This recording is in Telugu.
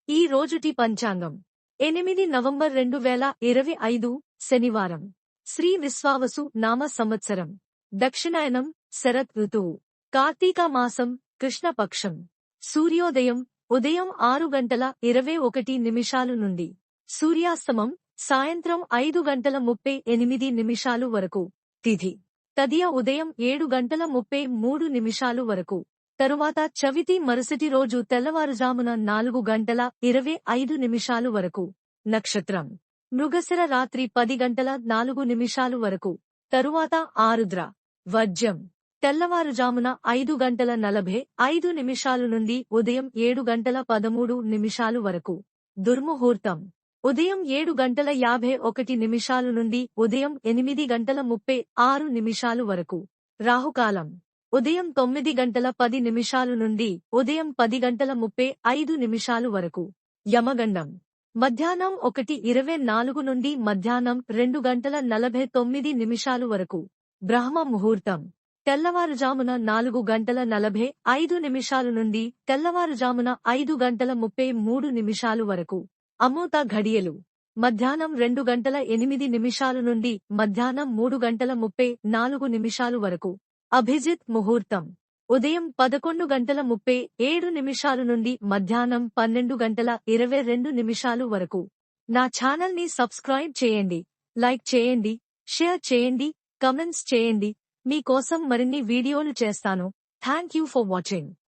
ఈ రోజుటి పంచాంగం 8 నవంబర్ 2025 శనివారం. శ్రీ విశ్వావసు నామ సంవత్సరం. దక్షిణాయనం శరత్ ఋతువు. కార్తీక మాసం కృష్ణపక్షం. సూర్యోదయం ఉదయం 6:21 నుండి. సూర్యాస్తమం సాయంత్రం 5:38 వరకు. తిథి తదియ ఉదయం 7:33 వరకు. తరువాత చవితి మరుసటి రోజు తెల్లవారుజామున 4:25 వరకు. నక్షత్రం మృగశిర రాత్రి 10:04 వరకు. తరువాత ఆరుద్ర. వర్జ్యం తెల్లవారుజామున 5:45 నుండి ఉదయం 7:13 వరకు. దుర్ముహూర్తం ఉదయం 7:51 నుండి ఉదయం 8:36 వరకు. రాహుకాలం ఉదయం 9:10 నుండి ఉదయం 10:35 వరకు. యమగండం మధ్యాహ్నం 1:24 నుండి మధ్యాహ్నం 2:49 వరకు. బ్రహ్మ ముహూర్తం తెల్లవారుజామున 4:45 నుండి తెల్లవారుజామున 5:33 వరకు. అమృత ఘడియలు మధ్యాహ్నం 2:08 నుండి మధ్యాహ్నం 3:34 వరకు. అభిజిత్ ముహూర్తం ఉదయం 11:37 నుండి మధ్యాహ్నం 12:22 వరకు. నా ఛానల్ ని సబ్స్క్రైబ్ చేయండి, లైక్ చేయండి, షేర్ చేయండి, కమెంట్స్ చేయండి. మీ కోసం మరిన్ని వీడియోలు చేస్తాను. Thank you for watching.